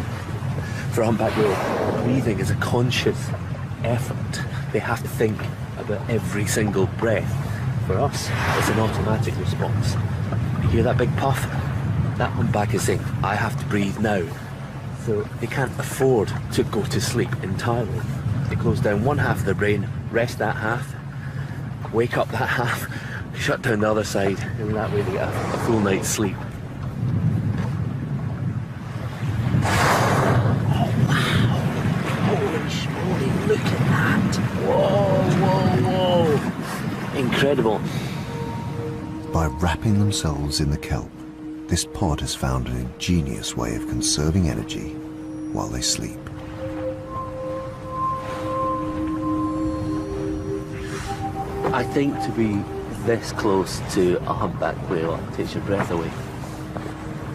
For a humpback whale, breathing is a conscious effort. They have to think about every single breath. For us, it's an automatic response. You hear that big puff? That humpback is saying, I have to breathe now. So they can't afford to go to sleep entirely. They close down one half of their brain, rest that half, wake up that half, shut down the other side, and that way they get a full night's sleep. Oh, wow. Holy schmoly, look at that. Whoa. Incredible. By wrapping themselves in the kelp, this pod has found an ingenious way of conserving energy while they sleep. I think to be this close to a humpback whale takes your breath away.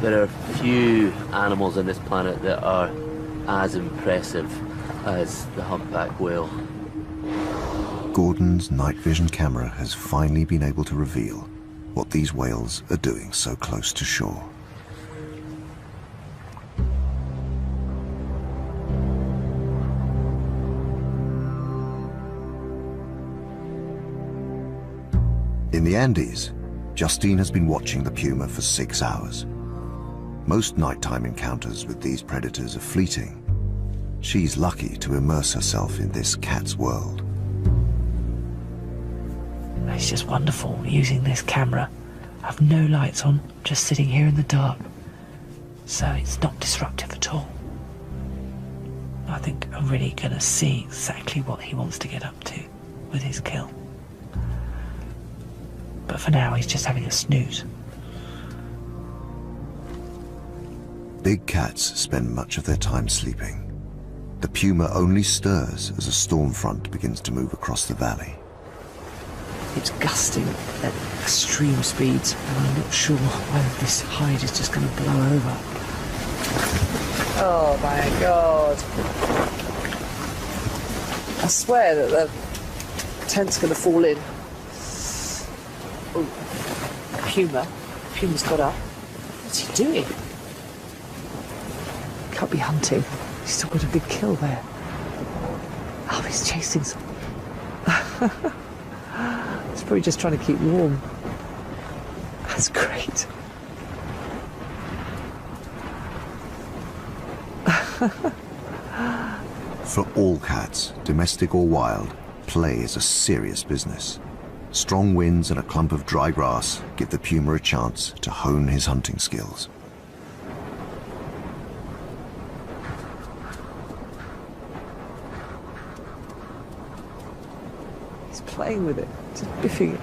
There are few animals on this planet that are as impressive as the humpback whale. Gordon's night vision camera has finally been able to reveal what these whales are doing so close to shore. In the Andes, Justine has been watching the puma for 6 hours. Most nighttime encounters with these predators are fleeting. She's lucky to immerse herself in this cat's world. It's just wonderful using this camera. I have no lights on, just sitting here in the dark. So it's not disruptive at all. I think I'm really going to see exactly what he wants to get up to with his kill. But for now, he's just having a snooze. Big cats spend much of their time sleeping. The puma only stirs as a storm front begins to move across the valley. It's gusting at extreme speeds, and I'm not sure whether this hide is just going to blow over. Oh my god. I swear that the tent's going to fall in. Oh, Puma. Puma's got up. What's he doing? Can't be hunting. He's still got a big kill there. Oh, he's chasing some. He's probably just trying to keep warm. That's great. For all cats, domestic or wild, play is a serious business. Strong winds and a clump of dry grass give the puma a chance to hone his hunting skills. He's playing with it, just biffing it.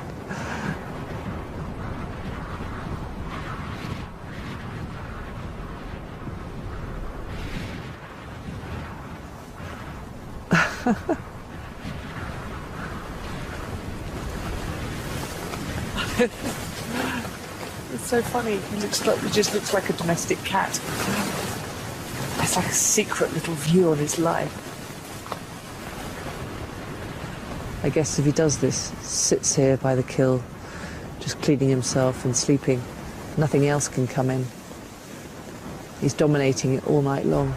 It's so funny. He just looks like a domestic cat. It's like a secret little view on his life. I guess if he does this, sits here by the kill, just cleaning himself and sleeping, nothing else can come in. He's dominating it all night long.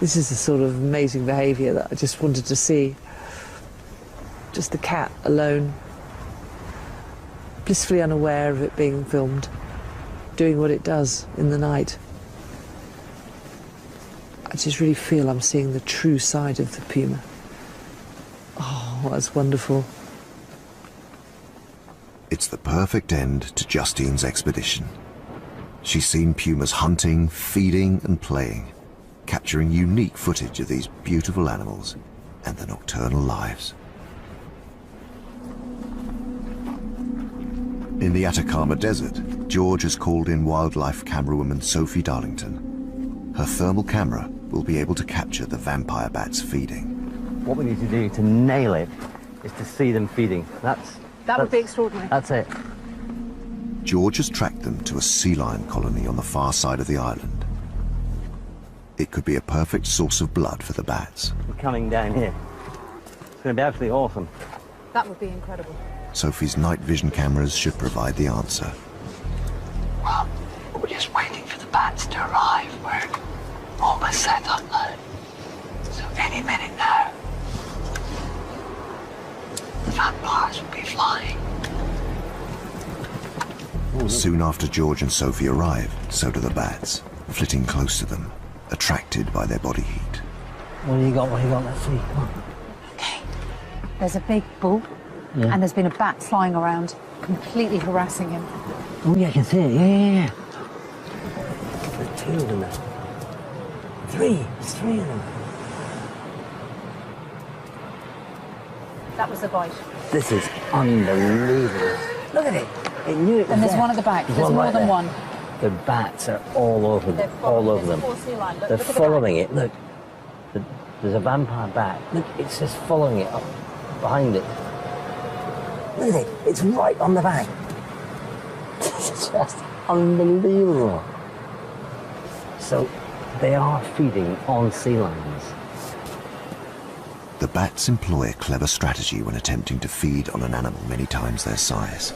This is the sort of amazing behaviour that I just wanted to see. Just the cat alone, blissfully unaware of it being filmed, doing what it does in the night. I just really feel I'm seeing the true side of the puma. Oh, that's wonderful. It's the perfect end to Justine's expedition. She's seen pumas hunting, feeding and playing, capturing unique footage of these beautiful animals and their nocturnal lives. In the Atacama Desert, George has called in wildlife camerawoman Sophie Darlington. Her thermal camera will be able to capture the vampire bats feeding. What we need to do to nail it is to see them feeding. That would be extraordinary. That's it. George has tracked them to a sea lion colony on the far side of the island. It could be a perfect source of blood for the bats. We're coming down here. It's going to be absolutely awesome. That would be incredible. Sophie's night vision cameras should provide the answer. Well, we're just waiting for the bats to arrive. We're almost set up now. So any minute now, the vampires will be flying. Soon after George and Sophie arrive, so do the bats, flitting close to them, attracted by their body heat. What do you got? Let's see. Come on. Okay. There's a big bull, and there's been a bat flying around, completely harassing him. Oh yeah, I can see it. Yeah. There's two of them now. There's three of them. That was the bite. This is unbelievable. Look at it. It knew it was And there's there. one at the back. There's more right than there. one. The bats are all over them. All over them. They're following it. Look. There's a vampire bat. Look, it's just following it up behind it. Look at it. It's right on the back. It's just unbelievable. So they are feeding on sea lions. The bats employ a clever strategy when attempting to feed on an animal many times their size.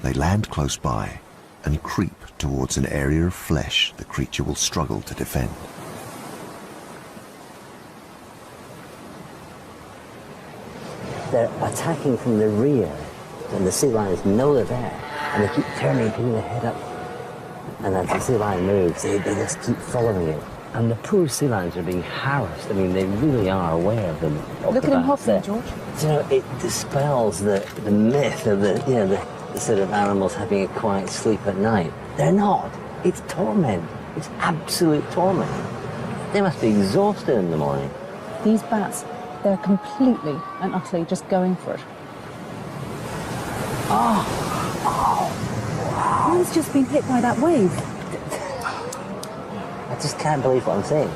They land close by and creep towards an area of flesh the creature will struggle to defend. They're attacking from the rear, and the sea lions know they're there, and they keep putting their head up. And as the sea lion moves, they just keep following it. And the poor sea lions are being harassed. I mean, they really are aware of them. Look at him hopping, George. You know, it dispels the myth of the sort of animals having a quiet sleep at night. They're not. It's torment. It's absolute torment. They must be exhausted in the morning. These bats, they're completely and utterly just going for it. Wow. One's just been hit by that wave. I just can't believe what I'm saying.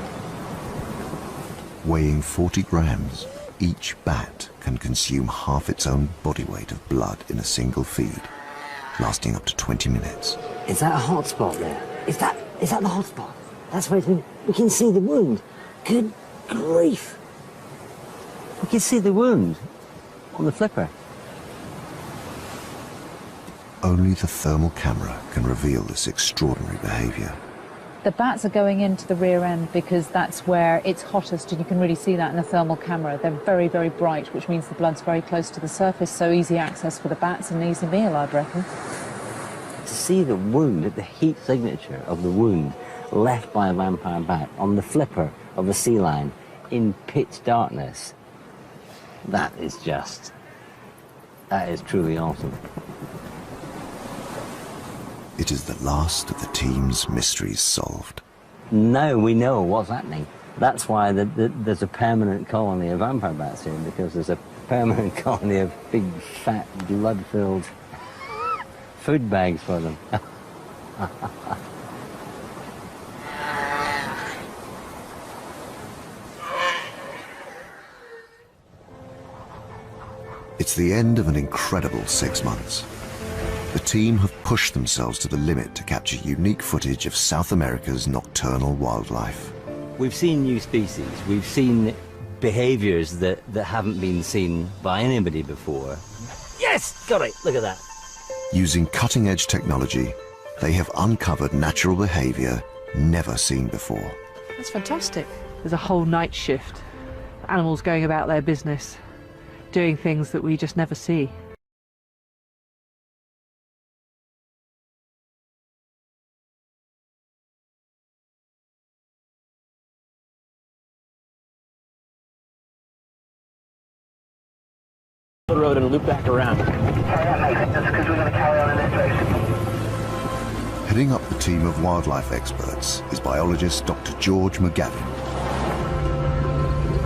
Weighing 40 grams, each bat can consume half its own body weight of blood in a single feed, lasting up to 20 minutes. Is that a hot spot there? Is that the hot spot? That's where it's been. We can see the wound. Good grief. We can see the wound on the flipper. Only the thermal camera can reveal this extraordinary behavior. The bats are going into the rear end because that's where it's hottest, and you can really see that in the thermal camera. They're very, very bright, which means the blood's very close to the surface, so easy access for the bats and an easy meal, I'd reckon. To see the wound, the heat signature of the wound left by a vampire bat on the flipper of a sea lion in pitch darkness, that is truly awesome. It is the last of the team's mysteries solved. Now we know what's happening. That's why there's a permanent colony of vampire bats here, because there's a permanent colony of big, fat, blood-filled food bags for them. It's the end of an incredible 6 months. The team have pushed themselves to the limit to capture unique footage of South America's nocturnal wildlife. We've seen new species. We've seen behaviors that haven't been seen by anybody before. Yes! Got it! Look at that. Using cutting-edge technology, they have uncovered natural behavior never seen before. That's fantastic. There's a whole night shift. Animals going about their business, doing things that we just never see. The road and loop back around. Heading up the team of wildlife experts is biologist Dr. George McGavin.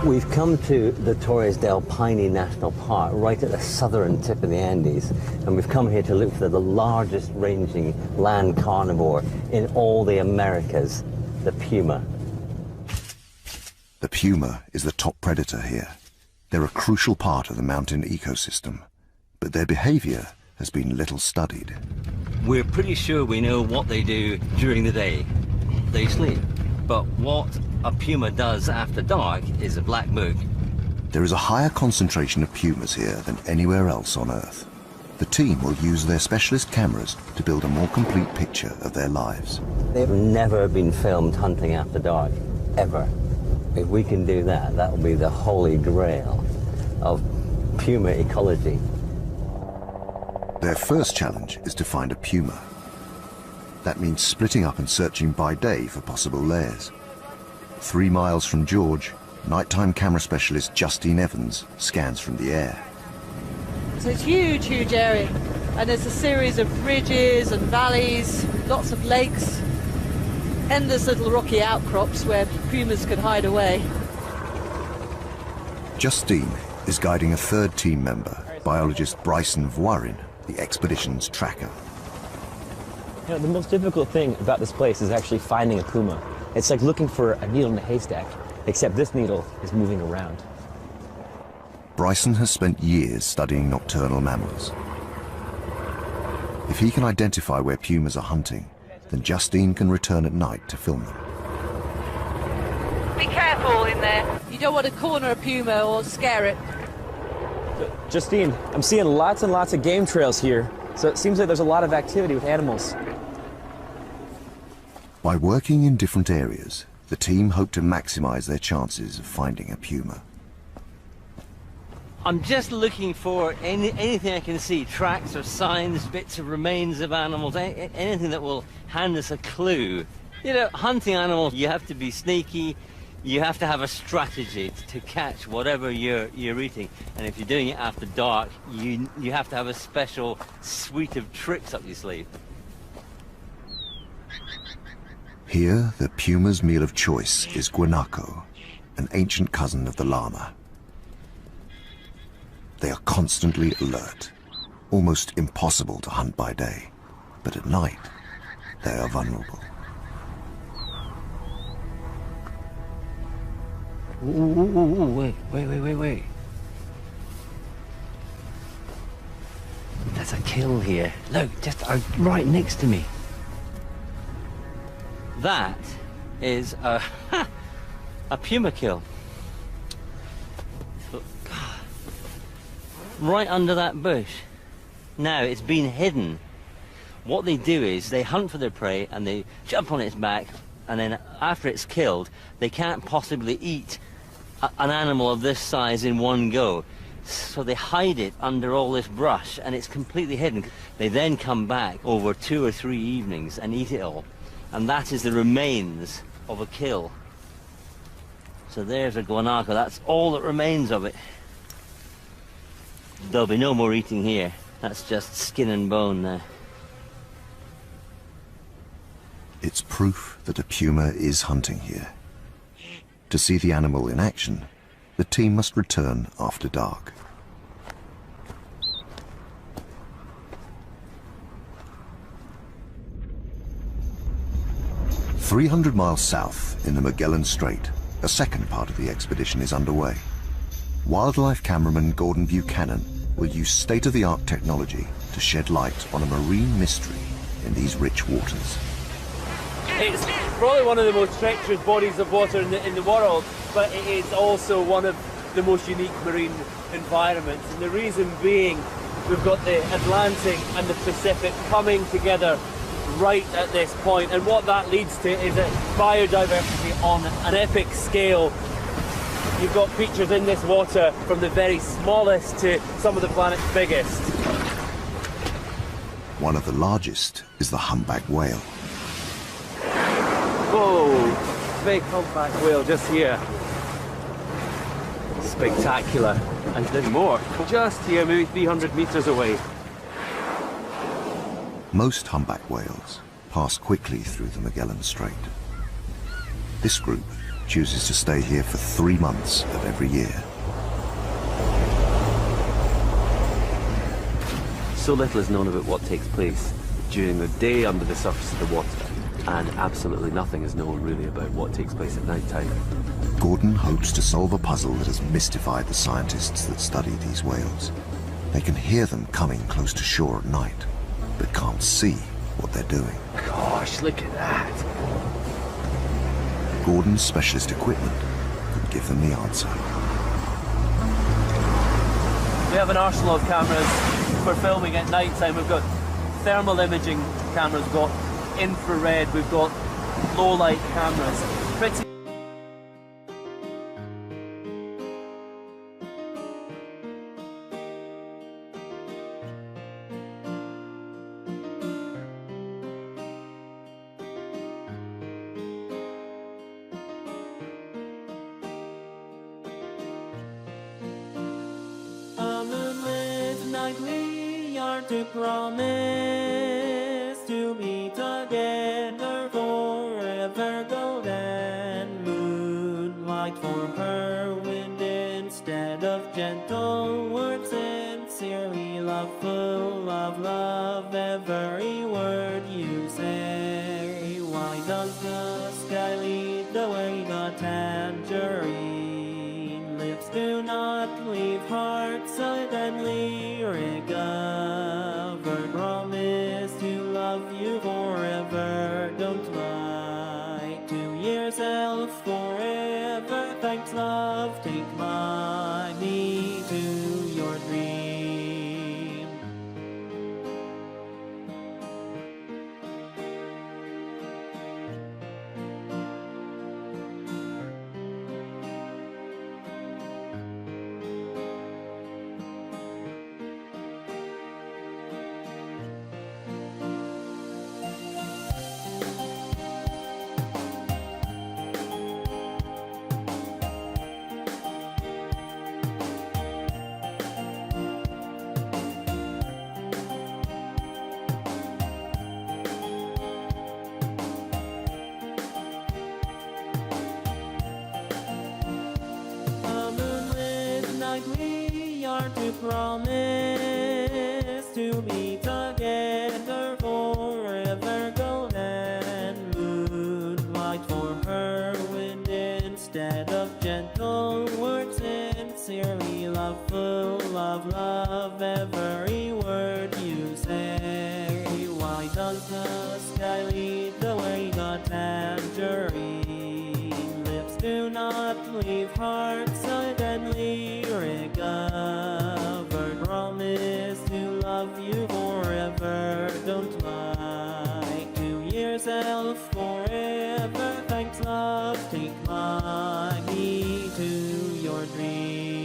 We've come to the Torres del Paine National Park, right at the southern tip of the Andes, and we've come here to look for the largest ranging land carnivore in all the Americas, the puma. The puma is the top predator here. They're a crucial part of the mountain ecosystem, but their behavior has been little studied. We're pretty sure we know what they do during the day. They sleep. But what a puma does after dark is a black book. There is a higher concentration of pumas here than anywhere else on Earth. The team will use their specialist cameras to build a more complete picture of their lives. They've never been filmed hunting after dark, ever. If we can do that, that will be the holy grail of puma ecology. Their first challenge is to find a puma. That means splitting up and searching by day for possible lairs. 3 miles from George, nighttime camera specialist Justine Evans scans from the air. So it's a huge, huge area, and there's a series of ridges and valleys, lots of lakes, endless little rocky outcrops where pumas could hide away. Justine is guiding a third team member, biologist Bryson Voirin, the expedition's tracker. You know, the most difficult thing about this place is actually finding a puma. It's like looking for a needle in a haystack, except this needle is moving around. Bryson has spent years studying nocturnal mammals. If he can identify where pumas are hunting, then Justine can return at night to film them. Be careful in there. You don't want to corner a puma or scare it. Justine, I'm seeing lots and lots of game trails here, so it seems like there's a lot of activity with animals. By working in different areas, the team hope to maximize their chances of finding a puma. I'm just looking for anything I can see, tracks or signs, bits of remains of animals, anything that will hand us a clue. You know, hunting animals, you have to be sneaky, you have to have a strategy to catch whatever you're eating. And if you're doing it after dark, you have to have a special suite of tricks up your sleeve. Here, the puma's meal of choice is guanaco, an ancient cousin of the llama. They are constantly alert, almost impossible to hunt by day, but at night, they are vulnerable. Ooh, wait. There's a kill here. Look, just right next to me. That is a puma kill. Right under that bush. Now, it's been hidden. What they do is they hunt for their prey and they jump on its back, and then after it's killed, they can't possibly eat an animal of this size in one go. So they hide it under all this brush, and it's completely hidden. They then come back over 2 or 3 evenings and eat it all. And that is the remains of a kill. So there's a guanaco. That's all that remains of it. There'll be no more eating here. That's just skin and bone there. It's proof that a puma is hunting here. To see the animal in action, the team must return after dark. "300 miles south in the Magellan Strait, a second part of the expedition is underway. Wildlife cameraman Gordon Buchanan will use state-of-the-art technology to shed light on a marine mystery in these rich waters. It's probably one of the most treacherous bodies of water in the world, but it is also one of the most unique marine environments. And the reason being, we've got the Atlantic and the Pacific coming together right at this point, and what that leads to is a biodiversity on an epic scale. You've got creatures in this water from the very smallest to some of the planet's biggest. One of the largest is the humpback whale. Whoa, big humpback whale just here. Spectacular. And there's more, just here, maybe 300 meters away. Most humpback whales pass quickly through the Magellan Strait. This group chooses to stay here for 3 months of every year. So little is known about what takes place during the day under the surface of the water, and absolutely nothing is known really about what takes place at night time. Gordon hopes to solve a puzzle that has mystified the scientists that study these whales. They can hear them coming close to shore at night, but can't see what they're doing. Gosh, look at that. Gordon's specialist equipment could give them the answer. We have an arsenal of cameras for filming at night time. We've got thermal imaging cameras, we've got infrared, we've got low light cameras. Pretty to promise to be together forever. Golden moonlight for her wind instead of gentle words, sincerely loveful of love, every word you say. Why does the sky lead the way? The tangerine lips do not leave hearts suddenly recover. Promise to love you forever, don't lie to yourself forever. Thanks love, take me to your dream. We are to promise to be together forever. Golden moonlight for her wind instead of gentle words, sincerely loveful of love, every word you say. Why does the sky lead the way? The tangerine lips do not leave hearts suddenly recover. Promise to love you forever, don't lie to yourself forever. Thanks love, take me to your dream.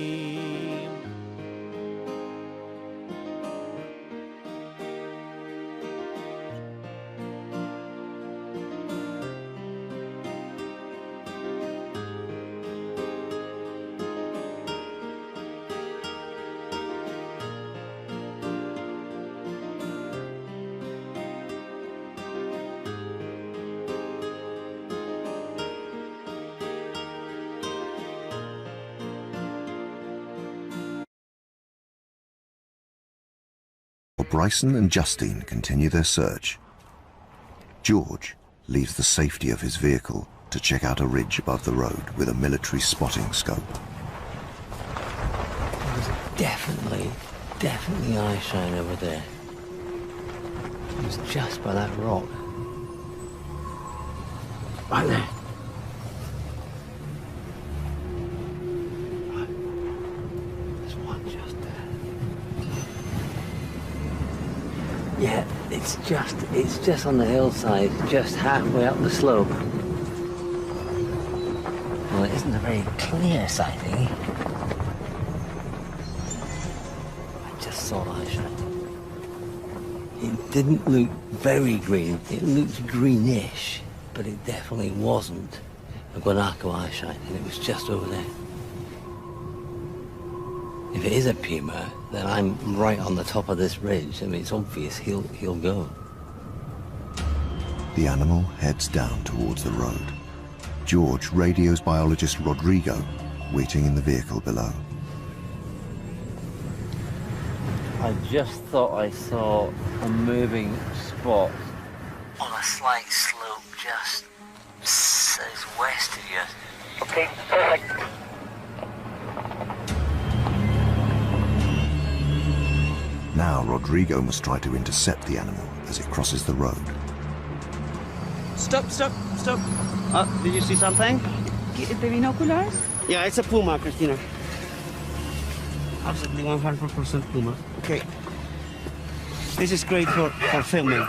Bryson and Justine continue their search. George leaves the safety of his vehicle to check out a ridge above the road with a military spotting scope. Definitely definitely eye shine over there. It was just by that rock. Right there. Right. There's one just there. Yeah, it's just on the hillside, just halfway up the slope. Well, it isn't a very clear sighting. I just saw eye shine. It didn't look very green. It looked greenish, but it definitely wasn't a guanaco eye shine, and it was just over there. If it is a puma, then I'm right on the top of this ridge. I mean, it's obvious he'll go. The animal heads down towards the road. George radios biologist Rodrigo, waiting in the vehicle below. I just thought I saw a moving spot on a slight slope just southwest of you. Okay, perfect. Now Rodrigo must try to intercept the animal as it crosses the road. Stop. Did you see something? The binoculars? Yeah, it's a puma, Christina. Absolutely 100% puma. Okay. This is great for filming.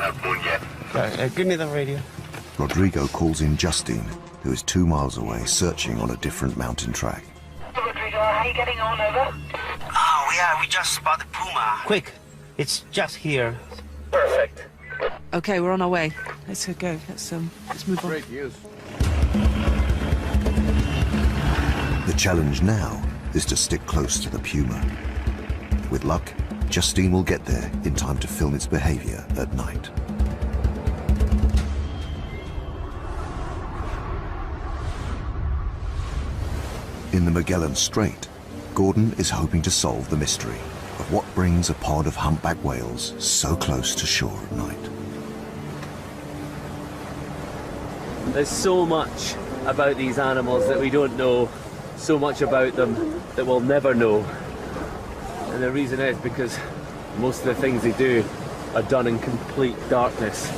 Give me the radio. Rodrigo calls in Justine, who is 2 miles away searching on a different mountain track. Rodrigo, how are you getting on, over? Oh, we just spotted puma. Quick, it's just here. Perfect. Okay, we're on our way. Let's go. Let's move on. Great news. The challenge now is to stick close to the puma. With luck, Justine will get there in time to film its behavior at night. In the Magellan Strait, Gordon is hoping to solve the mystery of what brings a pod of humpback whales so close to shore at night. There's so much about these animals that we don't know, so much about them that we'll never know. And the reason is because most of the things they do are done in complete darkness.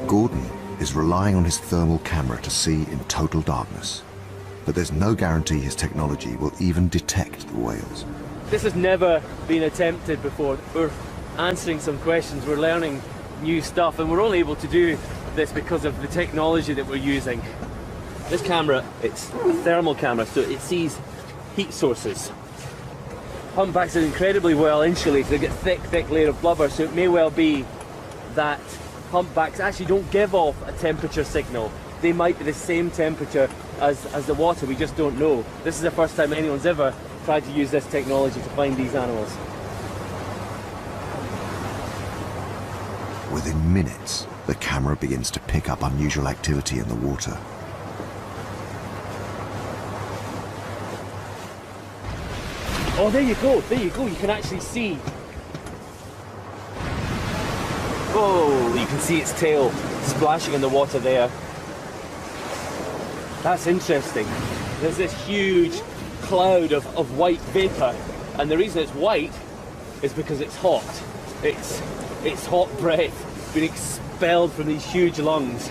Gordon is relying on his thermal camera to see in total darkness, but there's no guarantee his technology will even detect the whales. This has never been attempted before. We're answering some questions, we're learning new stuff, and we're only able to do this because of the technology that we're using. This camera, it's a thermal camera, so it sees heat sources. Humpbacks are incredibly well insulated. They've got thick layer of blubber, so it may well be that humpbacks actually don't give off a temperature signal. They might be the same temperature as the water, we just don't know. This is the first time anyone's ever tried to use this technology to find these animals. Within minutes, the camera begins to pick up unusual activity in the water. Oh, there you go, you can actually see. Oh, you can see its tail splashing in the water there. That's interesting. There's this huge cloud of white vapor, and the reason it's white is because it's hot. It's hot breath being expelled from these huge lungs.